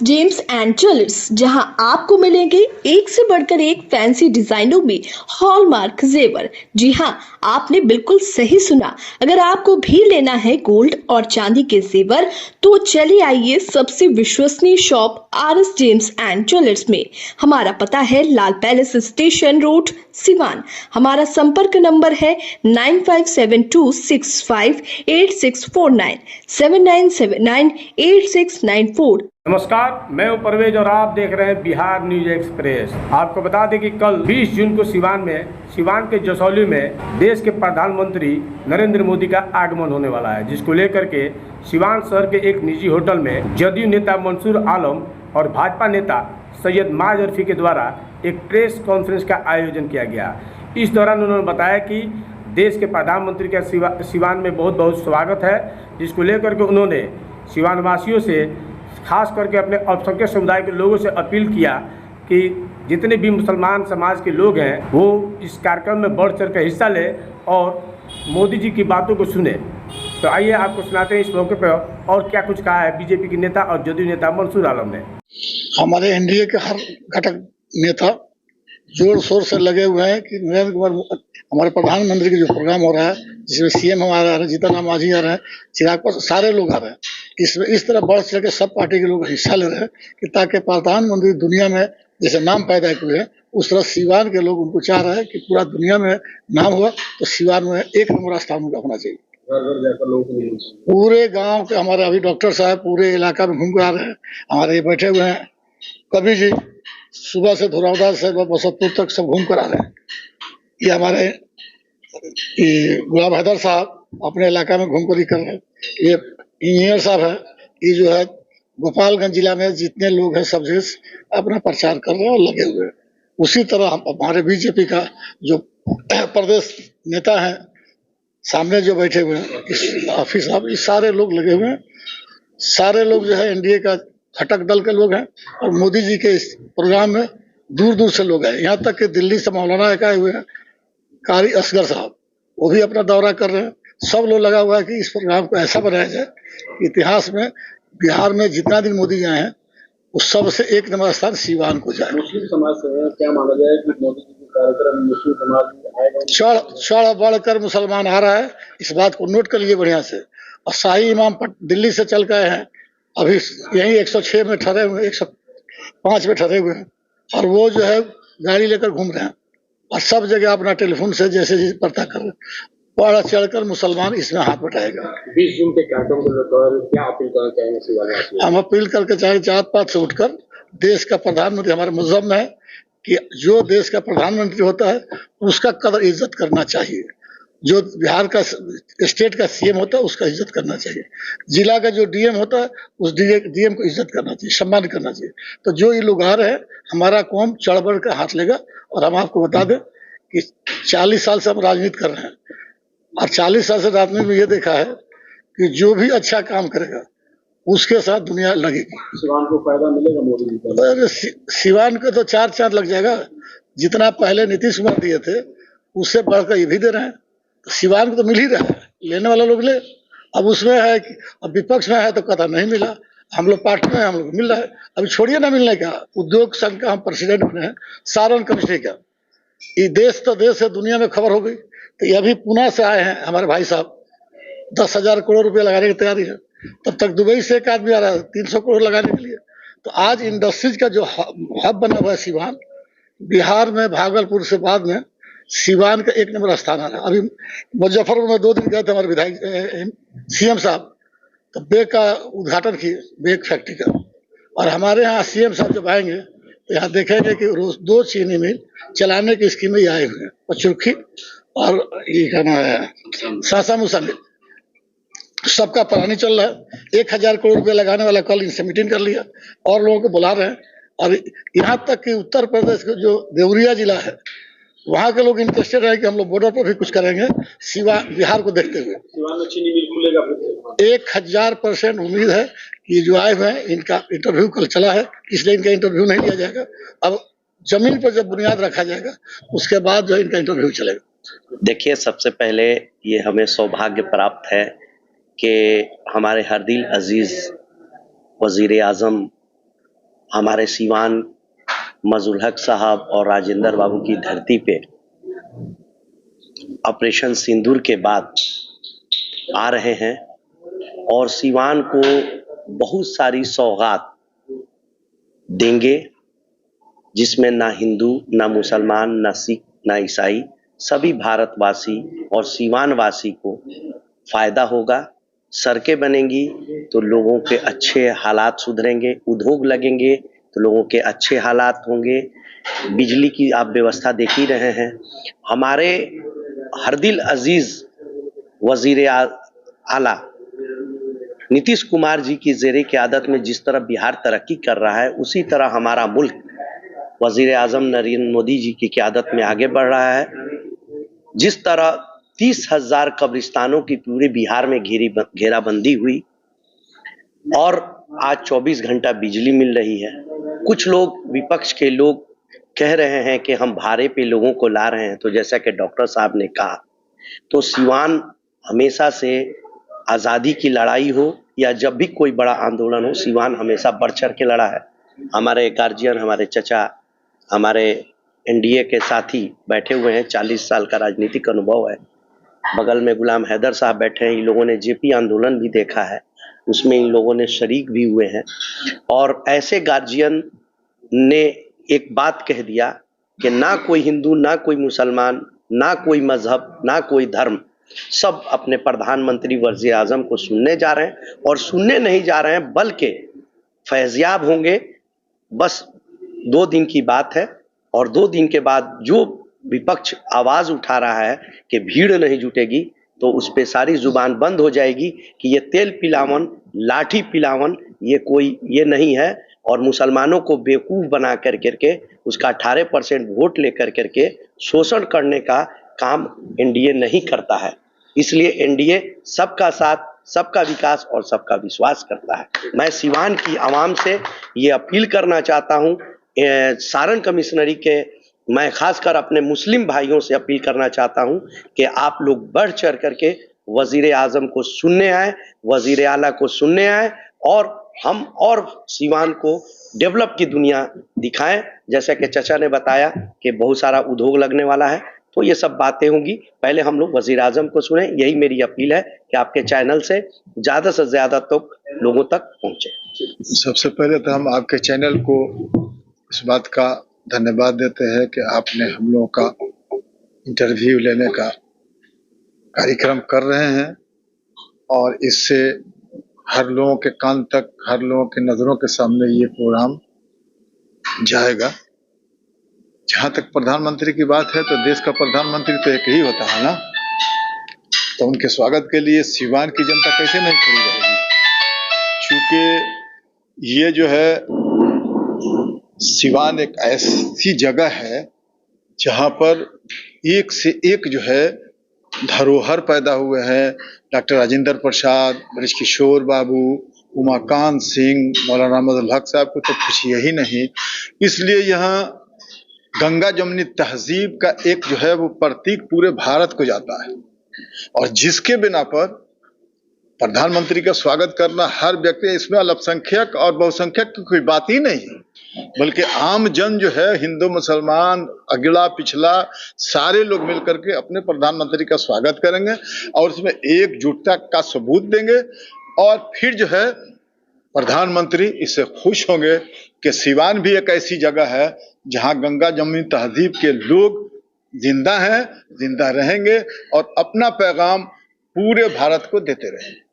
James and jewellers, जहां आपको मिलेंगे एक से बढ़कर एक फैंसी डिजाइनों में हॉलमार्क जेवर। जी हां, आपने बिल्कुल सही सुना। अगर आपको भी लेना है गोल्ड और चांदी के जेवर तो चलिए आइए सबसे विश्वसनीय shop RS James and jewellers में। हमारा पता है लाल पैलेस स्टेशन रोड, सिवान। हमारा संपर्क नंबर है 9572658649 79798694। नमस्कार, मैं हूं परवेज और आप देख रहे हैं बिहार न्यूज एक्सप्रेस। आपको बता दें कि कल 20 जून को सिवान के जसौली में देश के प्रधानमंत्री नरेंद्र मोदी का आगमन होने वाला है, जिसको लेकर के सिवान शहर के एक निजी होटल में जदयू नेता मंसूर आलम और भाजपा नेता सैयद माज अरफी के द्वारा एक प्रेस कॉन्फ्रेंस का आयोजन किया गया। इस दौरान उन्होंने बताया कि देश के प्रधानमंत्री का सिवान में बहुत बहुत स्वागत है, जिसको लेकर के उन्होंने सिवान वासियों से, खास करके अपने अल्पसंख्यक समुदाय के लोगों से अपील किया कि जितने भी मुसलमान समाज के लोग हैं वो इस कार्यक्रम में बढ़ चढ़ कर हिस्सा लें और मोदी जी की बातों को सुने। तो आइए आपको सुनाते हैं इस मौके पर और क्या कुछ कहा है बीजेपी के नेता और जदयू नेता मंसूर आलम ने। हमारे एनडीए के हर घटक नेता जोर शोर से लगे हुए हैं कि नरेंद्र कुमार हमारे प्रधानमंत्री का जो प्रोग्राम हो रहा है, जिसमें सीएम हमारा आ रहे हैं, जीतन राम मांझी आ रहे हैं, चिराग पासवान, सारे लोग आ रहे हैं। इसमें इस तरह बढ़ चढ़ के सब पार्टी के लोग हिस्सा ले रहे हैं कि ताकि प्रधानमंत्री दुनिया में जैसे नाम पैदा हुए हैं, उस तरह सिवान के लोग उनको चाह रहे हैं कि पूरा दुनिया में नाम हुआ तो सिवान में एक नंबर स्थान उनका होना चाहिए। पूरे गांव के हमारे अभी डॉक्टर साहब पूरे इलाका में घूम कर आ रहे हैं। हमारे ये बैठे हुए हैं कवि जी, सुबह से धुरावदा से बसतपुर तक सब घूम कर आ रहे हैं। ये हमारे गुलाब हैदर साहब अपने इलाका में घूम कर ही कर रहे हैं। ये इंजीनियर साहब है, ये जो है गोपालगंज जिला में जितने लोग हैं सब अपना प्रचार कर रहे हैं और लगे हुए हैं। उसी तरह हमारे बीजेपी का जो प्रदेश नेता है सामने जो बैठे हुए हैं ऑफिस साहब, ये सारे लोग लगे हुए हैं। सारे लोग जो है एनडीए का घटक दल के लोग हैं और मोदी जी के इस प्रोग्राम में दूर दूर से लोग हैं। यहाँ तक कि दिल्ली से मौलाना एक आए हुए हैं, कारी असगर साहब, वो भी अपना दौरा कर रहे हैं। सब लोग लगा हुआ है कि इस प्रोग्राम को ऐसा बनाया जाए कि इतिहास में बिहार में जितना दिन मोदी आए हैं उस सबसे एक नंबर स्थान सिवान को जाए। मुस्लिम समाज से क्या माना जाए कि मोदी जी के कार्यक्रम मुस्लिम समाज में आएगा? चढ़ बढ़कर मुसलमान आ रहा है, इस बात को नोट कर लीजिए बढ़िया से। और शाही इमाम दिल्ली से चल गए हैं, अभी यही 106 में ठहरे हुए, 105 में ठहरे हुए हैं और वो जो है गाड़ी लेकर घूम रहे हैं और सब जगह अपना टेलीफोन से जैसे पता कर रहे हैं। बढ़ चढ़कर मुसलमान इसमें हाथ बटाएगा। 20 जून के कार्यक्रम को लेकर क्या अपील करना चाहेंगे? हम अपील करके चाहे जात पात से उठकर देश का प्रधानमंत्री हमारे मजहब में है कि जो देश का प्रधानमंत्री होता है उसका कदर इज्जत करना चाहिए। जो बिहार का स्टेट का सीएम होता है उसका इज्जत करना चाहिए। जिला का जो डीएम होता है उस डीएम को इज्जत करना चाहिए, सम्मान करना चाहिए। तो जो ये लोग आ रहे हैं हमारा कौम चढ़ बढ़ कर हाथ लेगा। और हम आपको बता दें कि 40 साल से हम राजनीति कर रहे हैं और 40 साल से राजनीति में ये देखा है कि जो भी अच्छा काम करेगा उसके साथ दुनिया लगेगी। सिवान को फायदा मिलेगा मोदी जी का? सिवान को तो 4 चांद लग जाएगा। जितना पहले नीतीश कुमार दिए थे उससे बढ़कर ये भी दे रहे हैं। तो सिवान को तो मिल ही रहा है, लेने वाला लोग ले। अब उसमें है कि अब विपक्ष में है तो कहता नहीं मिला, हम लोग पार्टी में हम लोग मिल रहा है। अभी छोड़िए ना मिलने का, उद्योग संघ का हम प्रेसिडेंट बने हैं, सारण कमिश्नरी का। ये देश तो देश है, दुनिया में खबर हो गई। तो ये अभी पुणे से आए हैं हमारे भाई साहब, 10,000 करोड़ रुपए लगाने की तैयारी है। तब तक दुबई से एक आदमी आ रहा है 300 करोड़ लगाने के लिए। तो आज इंडस्ट्रीज का जो हब बना हुआ है सिवान, बिहार में भागलपुर से बाद में सिवान का एक नंबर स्थान आ रहा है। अभी मुजफ्फरपुर में 2 दिन गए थे हमारे विधायक सीएम साहब, तो बेग का उद्घाटन किए, बेग फैक्ट्री का। और हमारे यहाँ सीएम साहब जब आएंगे तो यहाँ देखेंगे कि रोज 2 चीनी मिल चलाने की स्कीम में आए हुए हैं, पचरुखी और ये कहना है सासा मूसा मिल, सबका प्लानिंग चल रहा है। 1000 करोड़ रुपए लगाने वाला कल इनसे मीटिंग कर लिया और लोगों को बुला रहे हैं। और यहाँ तक कि उत्तर प्रदेश का जो देवरिया जिला है वहाँ के लोग इंटरेस्टेड है कि हम लोग बॉर्डर पर भी कुछ करेंगे बिहार को देखते हुए। सिवान में चीनी मिल खुलेगा? 1000% उम्मीद है कि जो आए हुए हैं इनका इंटरव्यू कल चला है, इसलिए इनका इंटरव्यू नहीं लिया जाएगा। अब जमीन पर जब बुनियाद रखा जाएगा उसके बाद जो इनका इंटरव्यू चलेगा। देखिए, सबसे पहले ये हमें सौभाग्य प्राप्त है कि हमारे हरदिल अजीज वजीर आजम हमारे सीवान मजरुल हक साहब और राजेंद्र बाबू की धरती पे ऑपरेशन सिंदूर के बाद आ रहे हैं और सीवान को बहुत सारी सौगात देंगे, जिसमें ना हिंदू, ना मुसलमान, ना सिख, ना ईसाई, सभी भारतवासी और सीवान वासी को फायदा होगा। सड़कें बनेंगी तो लोगों के अच्छे हालात सुधरेंगे, उद्योग लगेंगे तो लोगों के अच्छे हालात होंगे। बिजली की आप व्यवस्था देख ही रहे हैं। हमारे हरदिल अजीज वजीर आला नीतीश कुमार जी की ज़ेरे क़यादत में जिस तरह बिहार तरक्की कर रहा है, उसी तरह हमारा मुल्क वजीर आज़म नरेंद्र मोदी जी की क़यादत में आगे बढ़ रहा है। जिस तरह 30,000 कब्रिस्तानों की पूरे बिहार में घेराबंदी हुई और आज 24 घंटा बिजली मिल रही है। कुछ लोग, विपक्ष के लोग कह रहे हैं कि हम भाड़े पे लोगों को ला रहे हैं, तो जैसा कि डॉक्टर साहब ने कहा, तो सीवान हमेशा से आज़ादी की लड़ाई हो या जब भी कोई बड़ा आंदोलन हो, सीवान हमेशा बढ़ चढ़ के लड़ा है। हमारे गार्जियन, हमारे चचा, हमारे एनडीए के साथी बैठे हुए हैं, 40 साल का राजनीतिक अनुभव है। बगल में गुलाम हैदर साहब बैठे हैं, इन लोगों ने जेपी आंदोलन भी देखा है, उसमें इन लोगों ने शरीक भी हुए हैं। और ऐसे गार्जियन ने एक बात कह दिया कि ना कोई हिंदू, ना कोई मुसलमान, ना कोई मजहब, ना कोई धर्म, सब अपने प्रधानमंत्री वज़ीर आज़म को सुनने जा रहे हैं और सुनने नहीं जा रहे हैं बल्कि फैज़याब होंगे। बस 2 दिन की बात है और 2 दिन के बाद जो विपक्ष आवाज़ उठा रहा है कि भीड़ नहीं जुटेगी, तो उस पे सारी जुबान बंद हो जाएगी कि ये तेल पिलावन, लाठी पिलावन ये नहीं है। और मुसलमानों को बेवकूफ़ बना करके उसका 18% वोट लेकर करके शोषण करने का काम एनडीए नहीं करता है। इसलिए एनडीए सबका साथ, सबका विकास और सबका विश्वास करता है। मैं सीवान की आवाम से ये अपील करना चाहता हूँ, सारण कमिश्नरी के मैं खासकर अपने मुस्लिम भाइयों से अपील करना चाहता हूँ कि आप लोग बढ़ चढ़ करके वज़ीर आज़म को सुनने आए, वज़ीर आला को सुनने आए और हम और सीवान को डेवलप की दुनिया दिखाएं। जैसा कि चचा ने बताया कि बहुत सारा उद्योग लगने वाला है, तो ये सब बातें होंगी। पहले हम लोग वज़ीर आज़म को सुने, यही मेरी अपील है कि आपके चैनल से ज़्यादा तक लोगों तक पहुँचे। सबसे पहले तो हम आपके चैनल को इस बात का धन्यवाद देते हैं कि आपने हम लोगों का इंटरव्यू लेने का कार्यक्रम कर रहे हैं और इससे हर लोगों के कान तक, हर लोगों की नज़रों के सामने ये प्रोग्राम जाएगा। जहाँ तक प्रधानमंत्री की बात है, तो देश का प्रधानमंत्री तो एक ही होता है ना, तो उनके स्वागत के लिए सीवान की जनता कैसे नहीं खड़ी रहेगी। चूँकि ये जो है सीवान एक ऐसी जगह है जहाँ पर एक से एक जो है धरोहर पैदा हुए हैं। डॉक्टर राजेंद्र प्रसाद, ब्रज किशोर बाबू, उमाकांत सिंह, मौलाना मजरुल हक साहब को तो पूछिए ही नहीं। इसलिए यहाँ गंगा जमुनी तहजीब का एक जो है वो प्रतीक पूरे भारत को जाता है और जिसके बिना पर प्रधानमंत्री का स्वागत करना हर व्यक्ति, इसमें अल्पसंख्यक और बहुसंख्यक की कोई बात ही नहीं, बल्कि आम जन जो है, हिंदू मुसलमान, अगला पिछला, सारे लोग मिलकर के अपने प्रधानमंत्री का स्वागत करेंगे और उसमें एकजुटता का सबूत देंगे। और फिर जो है प्रधानमंत्री इससे खुश होंगे कि सीवान भी एक ऐसी जगह है जहां गंगा जमुनी तहजीब के लोग जिंदा हैं, जिंदा रहेंगे और अपना पैगाम पूरे भारत को देते रहेंगे।